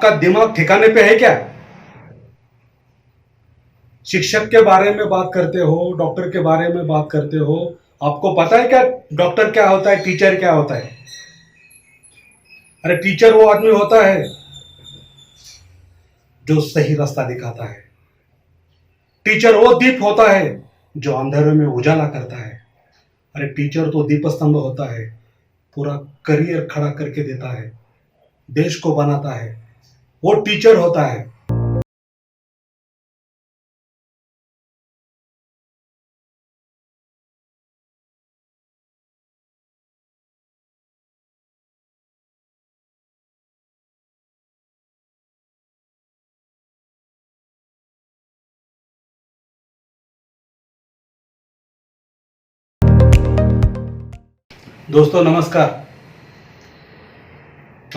आपका दिमाग ठिकाने पे है क्या? शिक्षक के बारे में बात करते हो, डॉक्टर के बारे में बात करते हो। आपको पता है क्या डॉक्टर क्या होता है, टीचर क्या होता है? अरे टीचर वो आदमी होता है जो सही रास्ता दिखाता है। टीचर वो दीप होता है जो अंधेरे में उजाला करता है। अरे टीचर तो दीप स्तंभ होता है, पूरा करियर खड़ा करके देता है, देश को बनाता है। वो टीचर होता है। दोस्तों नमस्कार।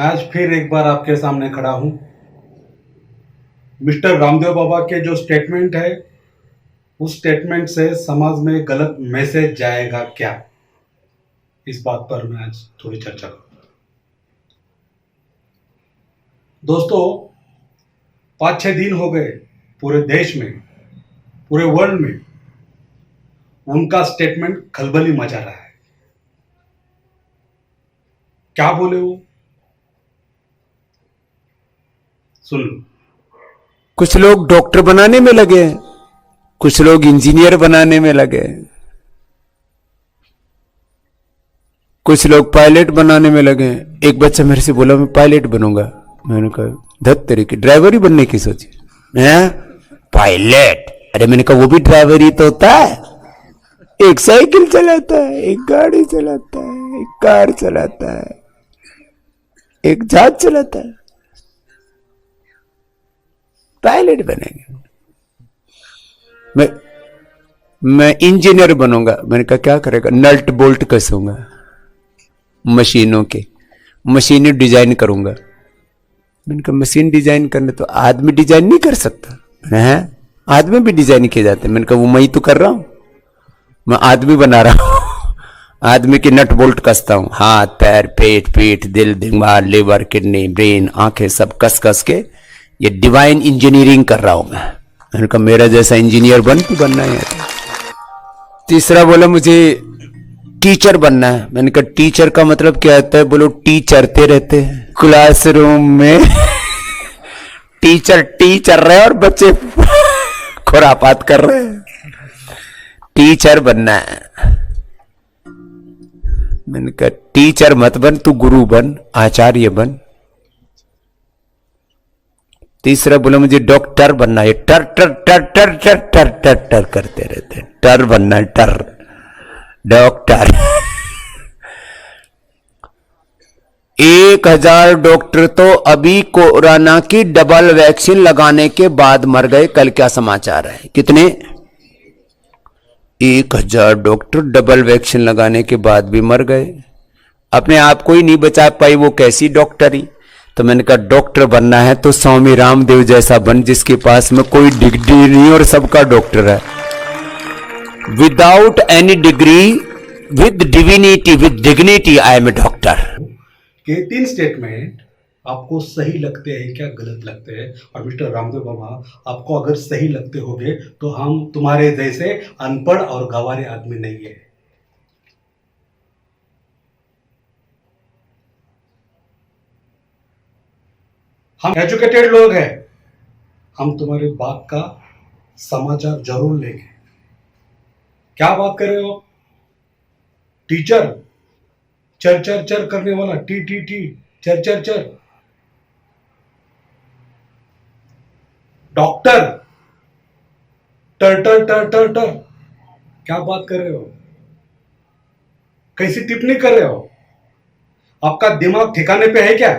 आज फिर एक बार आपके सामने खड़ा हूं। मिस्टर रामदेव बाबा के जो स्टेटमेंट है, उस स्टेटमेंट से समाज में गलत मैसेज जाएगा क्या, इस बात पर मैं आज थोड़ी चर्चा करूंगा। दोस्तों 5-6 दिन हो गए पूरे देश में, पूरे वर्ल्ड में उनका स्टेटमेंट खलबली मचा रहा है। क्या बोले वो, सुन लो। कुछ लोग डॉक्टर बनाने में लगे हैं, कुछ लोग इंजीनियर बनाने में लगे हैं, कुछ लोग पायलट बनाने में लगे हैं। एक बच्चा मेरे से बोला मैं पायलट बनूंगा। मैंने कहा धत तेरे की ड्राइवर ही बनने की सोची है? पायलट? अरे मैंने कहा वो भी ड्राइवर ही तो होता है। एक साइकिल चलाता है, एक गाड़ी चलाता है, एक कार चलाता है, एक जहाज चलाता है। पायलट बनेंगे। मैं इंजीनियर बनूंगा। मैंने कहा क्या करेगा? नट बोल्ट कसूंगा, मशीनों के मशीनें डिजाइन करूंगा। मैंने कहा मशीन डिजाइन करने तो आदमी डिजाइन नहीं कर सकता है? आदमी भी डिजाइन किए जाते हैं। मैंने कहा वो मैं ही तो कर रहा हूं, मैं आदमी बना रहा हूं। आदमी के नट बोल्ट कसता हूं, हाथ पैर पेट पीठ दिल दिमाग लिवर किडनी ब्रेन आंखें सब कस कस के ये डिवाइन इंजीनियरिंग कर रहा हूं मैं। मैंने कहा मेरा जैसा इंजीनियर बनना है। तीसरा बोला मुझे टीचर बनना है। मैंने कहा टीचर का मतलब क्या होता है? बोलो टी चरते रहते हैं क्लासरूम में। टीचर चर रहे हैं और बच्चे खुरापात कर रहे हैं। टीचर बनना है। मैंने कहा टीचर मत बन, तू गुरु बन, आचार्य बन। तीसरा बोला मुझे डॉक्टर बनना है। टर टर टर टर टर टर टर टर करते रहते। टर बनना है, टर डॉक्टर। 1000 डॉक्टर तो अभी कोरोना की डबल वैक्सीन लगाने के बाद मर गए। कल क्या समाचार है? कितने? 1000 डॉक्टर डबल वैक्सीन लगाने के बाद भी मर गए। अपने आप को ही नहीं बचा पाई, वो कैसी डॉक्टरी? तो मैंने कहा डॉक्टर बनना है तो स्वामी रामदेव जैसा बन, जिसके पास में कोई डिग्री नहीं और सबका डॉक्टर है। Without any degree, with divinity, with dignity, I am a doctor. ये 3 स्टेटमेंट आपको सही लगते हैं क्या, गलत लगते हैं? और मिस्टर रामदेव बाबा, आपको अगर सही लगते होंगे तो हम तुम्हारे जैसे अनपढ़ और गंवारे आदमी नहीं है। हम एजुकेटेड लोग हैं। हम तुम्हारी बात का समाचार जरूर लेंगे। क्या बात कर रहे हो? टीचर चर चर चर करने वाला, टी टी टी चर चर चर। डॉक्टर टर टर टर टर टर। क्या बात कर रहे हो? कैसी टिप्पणी कर रहे हो? आपका दिमाग ठिकाने पे है क्या?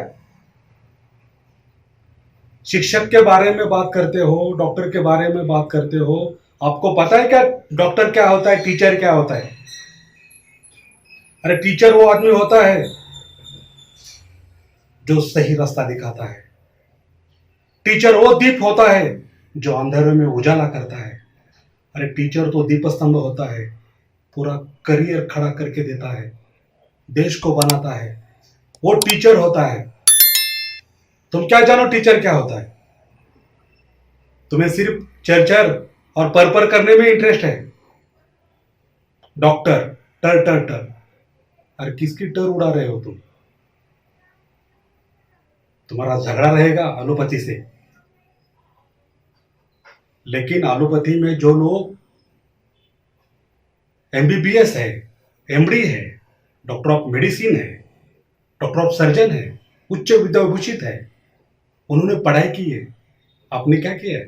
शिक्षक के बारे में बात करते हो, डॉक्टर के बारे में बात करते हो। आपको पता है क्या डॉक्टर क्या होता है, टीचर क्या होता है? अरे टीचर वो आदमी होता है जो सही रास्ता दिखाता है। टीचर वो दीप होता है जो अंधेरे में उजाला करता है। अरे टीचर तो दीप स्तंभ होता है, पूरा करियर खड़ा करके देता है, देश को बनाता है। वो टीचर होता है। तुम क्या जानो टीचर क्या होता है? तुम्हें सिर्फ चर और पर करने में इंटरेस्ट है। डॉक्टर, टर टर टर। अरे किसकी टर उड़ा रहे हो तुम? तुम्हारा झगड़ा रहेगा एलोपैथी से। लेकिन एलोपैथी में जो लोग एमबीबीएस है, एमडी है, डॉक्टर ऑफ मेडिसिन है, डॉक्टर ऑफ सर्जन है, उच्च विद्याभूषित है, उन्होंने पढ़ाई की है। आपने क्या किया है?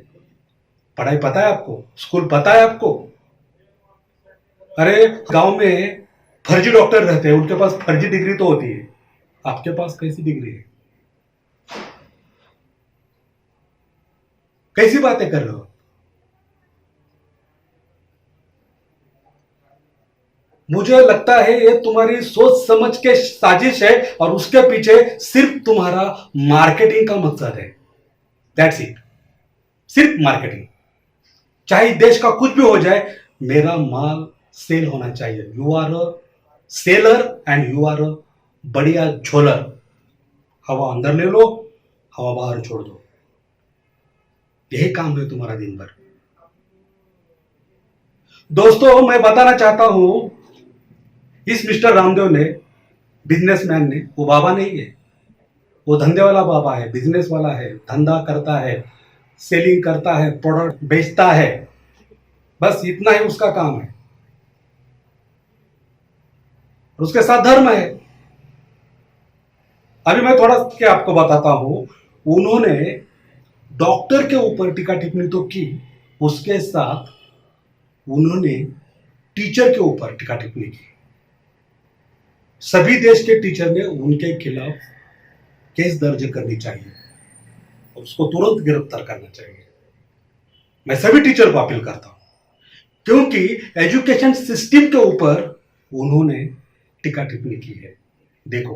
पढ़ाई पता है आपको? स्कूल पता है आपको? अरे गांव में फर्जी डॉक्टर रहते हैं, उनके पास फर्जी डिग्री तो होती है। आपके पास कैसी डिग्री है? कैसी बातें कर रहे हो? मुझे लगता है ये तुम्हारी सोच समझ के साजिश है और उसके पीछे सिर्फ तुम्हारा मार्केटिंग का मकसद है। That's it. सिर्फ मार्केटिंग। चाहे देश का कुछ भी हो जाए, मेरा माल सेल होना चाहिए। You are a seller and you are a बढ़िया झोलर। हवा अंदर ले लो, हवा बाहर छोड़ दो। यही काम है तुम्हारा दिन भर। दोस्तों, मैं बताना चाहता हूं, इस मिस्टर रामदेव ने, बिजनेसमैन ने, वो बाबा नहीं है। वो धंधे वाला बाबा है, बिजनेस वाला है, धंधा करता है, सेलिंग करता है, प्रोडक्ट बेचता है। बस इतना ही उसका काम है। और उसके साथ धर्म है। अभी मैं थोड़ा के आपको बताता हूं। उन्होंने डॉक्टर के ऊपर टीका टिप्पणी तो की, उसके साथ उन्होंने टीचर के ऊपर टीका टिप्पणी की। सभी देश के टीचर ने उनके खिलाफ केस दर्ज करनी चाहिए, उसको तुरंत गिरफ्तार करना चाहिए। मैं सभी टीचर को अपील करता हूं, क्योंकि एजुकेशन सिस्टम के ऊपर उन्होंने टीका टिप्पणी की है। देखो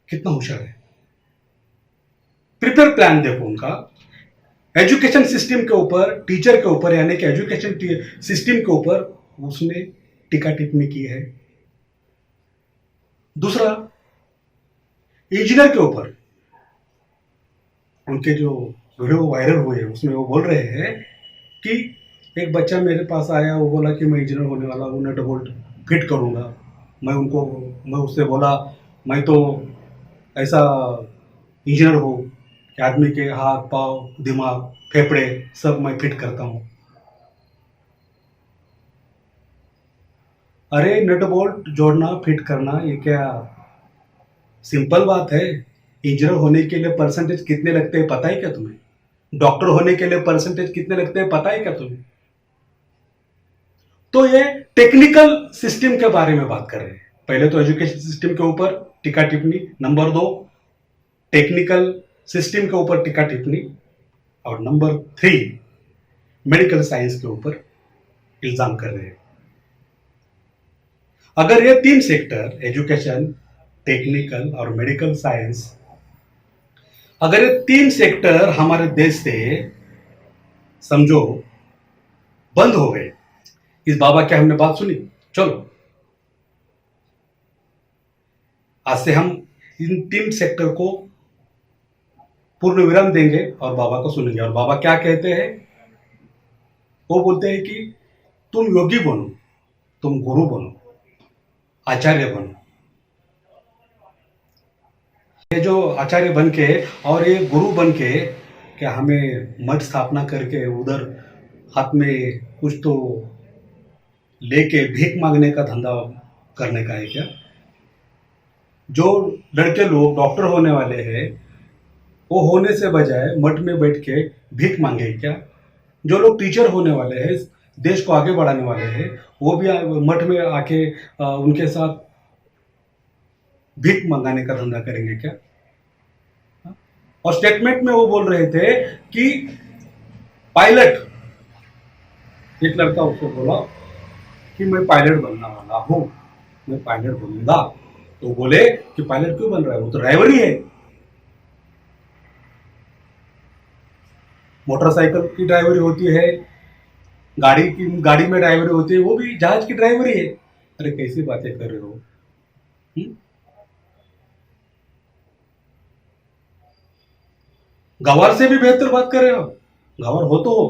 कितना होशियार है। प्रिपेयर प्लान देखो उनका। एजुकेशन सिस्टम के ऊपर, टीचर के ऊपर, यानी कि एजुकेशन सिस्टम के ऊपर उसने टीका टिप्पणी की है। दूसरा, इंजीनियर के ऊपर उनके जो वीडियो वायरल हुए उसमें वो बोल रहे हैं कि एक बच्चा मेरे पास आया, वो बोला कि मैं इंजीनियर होने वाला हूँ, नट बोल्ट फिट करूंगा। मैं उससे बोला, मैं तो ऐसा इंजीनियर हूँ कि आदमी के हाथ पाँव दिमाग फेफड़े सब मैं फिट करता हूँ। अरे नट बोल्ट जोड़ना, फिट करना, ये क्या सिंपल बात है? इंजीनियर होने के लिए परसेंटेज कितने लगते हैं पता है क्या तुम्हें? डॉक्टर होने के लिए परसेंटेज कितने लगते हैं पता है क्या तुम्हें? तो ये टेक्निकल सिस्टम के बारे में बात कर रहे हैं। पहले तो एजुकेशन सिस्टम के ऊपर टीका टिप्पणी, नंबर 2 टेक्निकल सिस्टम के ऊपर टीका टिप्पणी, और नंबर 3 मेडिकल साइंस के ऊपर इल्जाम कर रहे हैं। अगर ये 3 सेक्टर, एजुकेशन, टेक्निकल और मेडिकल साइंस, अगर ये 3 सेक्टर हमारे देश से समझो बंद हो गए, इस बाबा की हमने बात सुनी, चलो आज से हम इन 3 सेक्टर को पूर्ण विराम देंगे और बाबा को सुनेंगे। और बाबा क्या कहते हैं? वो बोलते हैं कि तुम योगी बनो, तुम गुरु बनो, आचार्य बनो। ये जो आचार्य बन के और ये गुरु बन के क्या हमें मठ स्थापना करके उधर हाथ में कुछ तो लेके भीख मांगने का धंधा करने का है क्या? जो लड़के लोग डॉक्टर होने वाले हैं, वो होने से बजाय मठ में बैठ के भीख मांगे क्या? जो लोग टीचर होने वाले हैं, देश को आगे बढ़ाने वाले हैं, वो भी मठ में आके उनके साथ भीख मंगाने का धंधा करेंगे क्या? और स्टेटमेंट में वो बोल रहे थे कि पायलट, एक लड़का उसको बोला कि मैं पायलट बनने वाला हूं, मैं पायलट बनूंगा। तो बोले कि पायलट क्यों बन रहा है, वो तो ड्राइवर ही है। मोटरसाइकिल की ड्राइवरी होती है, गाड़ी में ड्राइवरी होती है, वो भी जहाज की ड्राइवरी है। अरे कैसी बातें कर रहे हो? गवार से भी बेहतर बात कर रहे हो। गवार हो तो हो।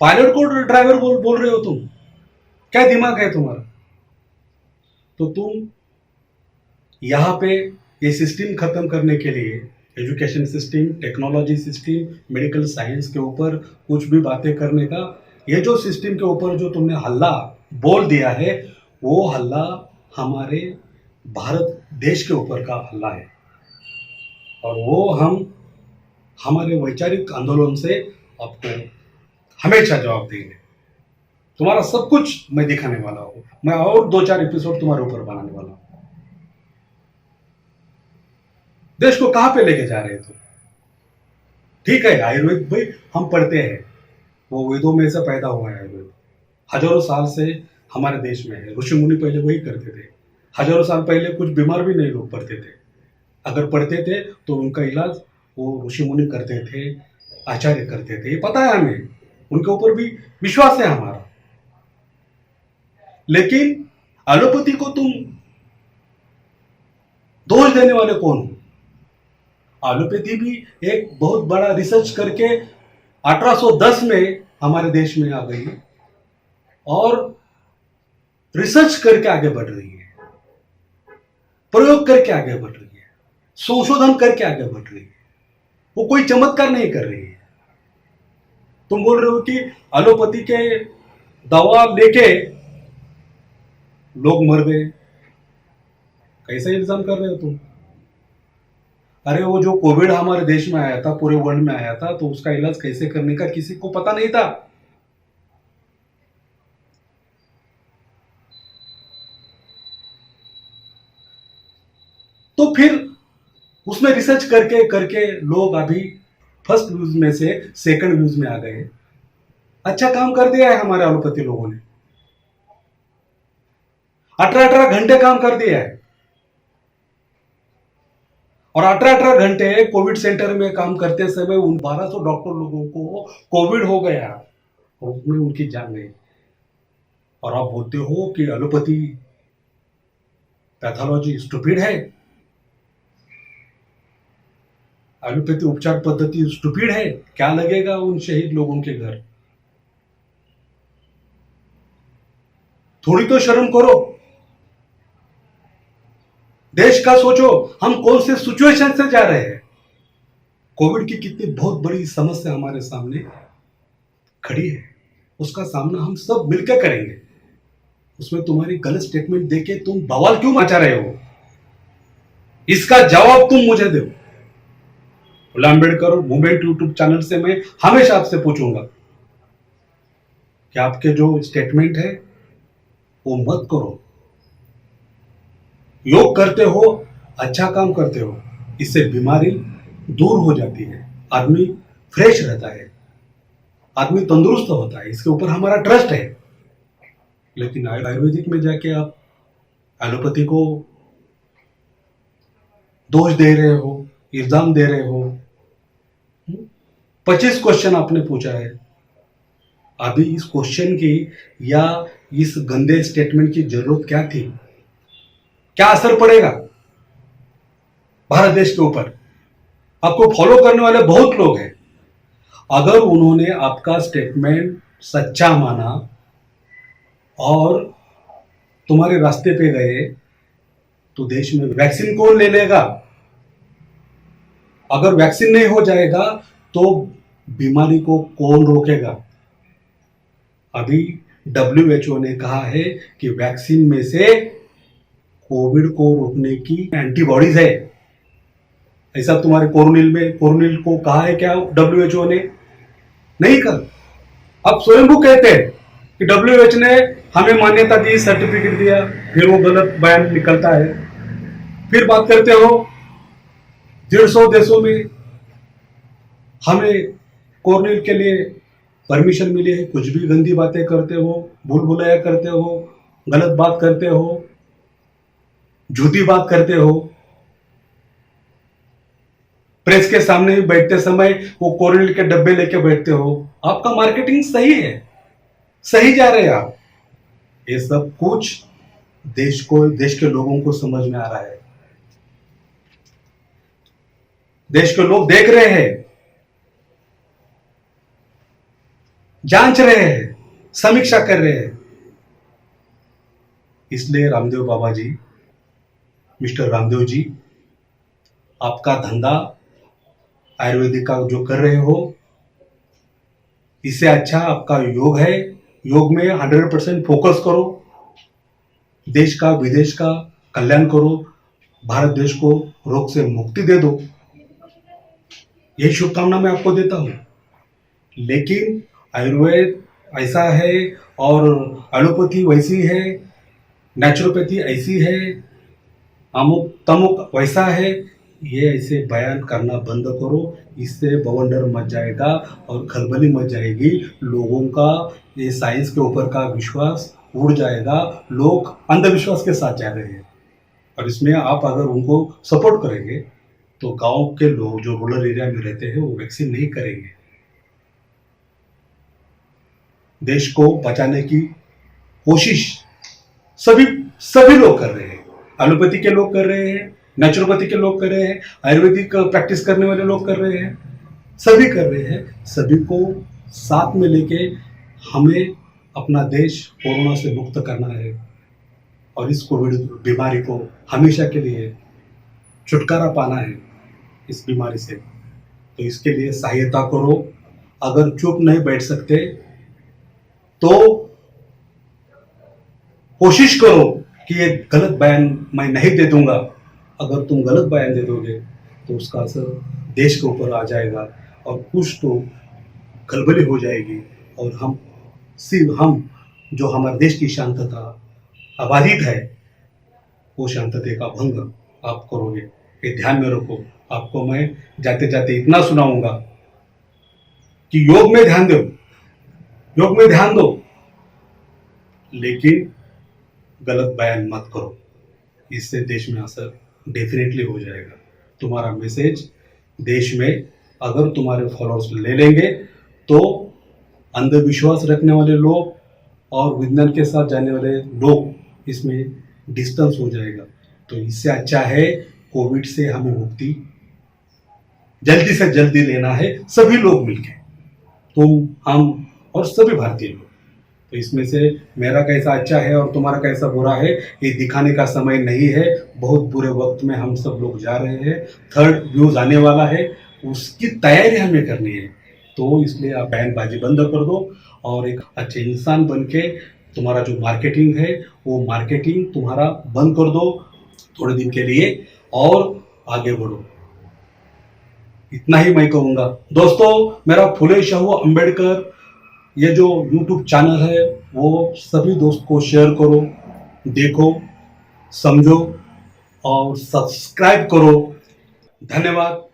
पायलट को ड्राइवर बोल रहे हो तुम। क्या दिमाग है तुम्हारा? तो तुम यहां पे ये सिस्टम खत्म करने के लिए education system, technology system, medical science के ऊपर कुछ भी बातें करने का, ये जो सिस्टम के ऊपर जो तुमने हल्ला बोल दिया है, वो हल्ला हमारे भारत देश के ऊपर का हल्ला है। और वो हम हमारे वैचारिक आंदोलन से आपको हमेशा जवाब देंगे। तुम्हारा सब कुछ मैं दिखाने वाला हूं। मैं और 2-4 एपिसोड तुम्हारे ऊपर बनाने वाला हूं। देश को कहां पे लेके जा रहे थे? ठीक है, आयुर्वेद भाई हम पढ़ते हैं, वो वेदों में से पैदा हुआ है आयुर्वेद। हजारों साल से हमारे देश में है। ऋषि मुनि पहले वही करते थे। हजारों साल पहले कुछ बीमार भी नहीं लोग पड़ते थे। अगर पढ़ते थे तो उनका इलाज वो ऋषि मुनि करते थे, आचार्य करते थे। ये पता है हमें, उनके ऊपर भी विश्वास है हमारा। लेकिन एलोपैथी को तुम दोष देने वाले कौन हो? एलोपैथी भी एक बहुत बड़ा रिसर्च करके 1810 में हमारे देश में आ गई और रिसर्च करके आगे बढ़ रही है, प्रयोग करके आगे बढ़ रही है, संशोधन करके आगे बढ़ रही है। वो कोई चमत्कार नहीं कर रही है। तुम बोल रहे हो कि एलोपैथी के दवा लेके लोग मर गए। कैसा इल्जाम कर रहे हो तुम? अरे वो जो कोविड हमारे देश में आया था, पूरे वर्ल्ड में आया था, तो उसका इलाज कैसे करने का किसी को पता नहीं था। तो फिर उसमें रिसर्च करके करके लोग अभी फर्स्ट व्यूज में से सेकंड व्यूज में आ गए। अच्छा काम कर दिया है हमारे एलोपैथी लोगों ने। 18-18 घंटे काम कर दिया है। और 18-18 घंटे कोविड सेंटर में काम करते समय उन 1200 डॉक्टर लोगों को कोविड हो गया और उसमें उनकी जान गई। और आप बोलते हो कि एलोपैथी पैथोलॉजी स्टूपिड है, एलोपैथी उपचार पद्धति स्टूपिड है। क्या लगेगा उन शहीद लोगों के घर? थोड़ी तो शर्म करो। देश का सोचो, हम कौन से सिचुएशन से जा रहे हैं। कोविड की कितनी बहुत बड़ी समस्या हमारे सामने खड़ी है, उसका सामना हम सब मिलकर करेंगे। उसमें तुम्हारी गलत स्टेटमेंट देके तुम बवाल क्यों मचा रहे हो? इसका जवाब तुम मुझे दो। फुला अम्बेडकर मूवमेंट यूट्यूब चैनल से मैं हमेशा आपसे पूछूंगा कि आपके जो स्टेटमेंट है वो मत करो। योग करते हो, अच्छा काम करते हो, इससे बीमारी दूर हो जाती है, आदमी फ्रेश रहता है, आदमी तंदुरुस्त होता है। इसके ऊपर हमारा ट्रस्ट है। लेकिन आयुर्वेदिक में जाके आप एलोपैथी को दोष दे रहे हो, इल्जाम दे रहे हो। 25 क्वेश्चन आपने पूछा है। अभी इस क्वेश्चन की या इस गंदे स्टेटमेंट की जरूरत क्या थी? क्या असर पड़ेगा भारत देश के ऊपर? आपको फॉलो करने वाले बहुत लोग हैं। अगर उन्होंने आपका स्टेटमेंट सच्चा माना और तुम्हारे रास्ते पे गए तो देश में वैक्सीन कौन ले लेगा? अगर वैक्सीन नहीं हो जाएगा तो बीमारी को कौन रोकेगा? अभी WHO ने कहा है कि वैक्सीन में से कोविड को रोकने की एंटीबॉडीज है। ऐसा तुम्हारे कोरोनिल को कहा है क्या WHO ने? नहीं कहा। अब स्वयं कहते हैं कि WHO ने हमें मान्यता दी, सर्टिफिकेट दिया, फिर वो गलत बयान निकलता है। फिर बात करते हो 150 देशों में हमें कोरोनिल के लिए परमिशन मिली है। कुछ भी गंदी बातें करते हो, भूल भुलैया करते हो, गलत बात करते हो, झूठी बात करते हो, प्रेस के सामने भी बैठते समय वो कोरोनिल के डब्बे लेके बैठते हो। आपका मार्केटिंग सही है, सही जा रहे हैं आप। ये सब कुछ देश के लोगों को समझ में आ रहा है। देश के लोग देख रहे हैं, जांच रहे हैं, समीक्षा कर रहे हैं। इसलिए रामदेव बाबा जी, मिस्टर रामदेव जी, आपका धंधा आयुर्वेदिक का जो कर रहे हो, इससे अच्छा आपका योग है। योग में 100% फोकस करो, देश का विदेश का कल्याण करो, भारत देश को रोग से मुक्ति दे दो, यही शुभकामना मैं आपको देता हूं। लेकिन आयुर्वेद ऐसा है और एलोपैथी वैसी है, नेचुरोपैथी ऐसी है, अमुक तमुक वैसा है, ये ऐसे बयान करना बंद करो। इससे बवंडर मच जाएगा और खलबली मच जाएगी। लोगों का ये साइंस के ऊपर का विश्वास उड़ जाएगा। लोग अंधविश्वास के साथ जा रहे हैं और इसमें आप अगर उनको सपोर्ट करेंगे तो गांव के लोग जो रूरल एरिया में रहते हैं वो वैक्सीन नहीं करेंगे। देश को बचाने की कोशिश सभी लोग कर रहे हैं। एलोपैथी के लोग कर रहे हैं, नेचुरोपैथी के लोग कर रहे हैं, आयुर्वेदिक प्रैक्टिस करने वाले लोग कर रहे हैं, सभी कर रहे हैं। सभी को साथ में लेके हमें अपना देश कोरोना से मुक्त करना है और इस कोविड बीमारी को हमेशा के लिए छुटकारा पाना है इस बीमारी से। तो इसके लिए सहायता करो। अगर चुप नहीं बैठ सकते तो कोशिश करो कि ये गलत बयान मैं नहीं दे दूंगा। अगर तुम गलत बयान दे दोगे तो उसका असर देश के ऊपर आ जाएगा और कुछ तो गड़बड़ी हो जाएगी और हम जो हमारे देश की शांतता अबाधित है वो शांतता का भंग आप करोगे। ये ध्यान में रखो। आपको मैं जाते जाते इतना सुनाऊंगा कि योग में ध्यान दो, योग में ध्यान दो, लेकिन गलत बयान मत करो। इससे देश में असर डेफिनेटली हो जाएगा। तुम्हारा मैसेज देश में अगर तुम्हारे फॉलोअर्स ले लेंगे तो अंधविश्वास रखने वाले लोग और विज्ञान के साथ जाने वाले लोग इसमें डिस्टेंस हो जाएगा। तो इससे अच्छा है कोविड से हमें मुक्ति जल्दी से जल्दी लेना है, सभी लोग मिलके, तुम, हम और सभी भारतीय लोग। तो इसमें से मेरा कैसा अच्छा है और तुम्हारा कैसा बुरा है ये दिखाने का समय नहीं है। बहुत बुरे वक्त में हम सब लोग जा रहे हैं। थर्ड व्यूज आने वाला है, उसकी तैयारी हमें करनी है। तो इसलिए आप बयानबाजी बंद कर दो और एक अच्छे इंसान बन के तुम्हारा जो मार्केटिंग है वो मार्केटिंग तुम्हारा बंद कर दो थोड़े दिन के लिए और आगे बढ़ो। इतना ही मैं कहूँगा। दोस्तों, मेरा फुले शाहू अंबेडकर ये जो YouTube चैनल है वो सभी दोस्त को शेयर करो, देखो, समझो और सब्सक्राइब करो। धन्यवाद।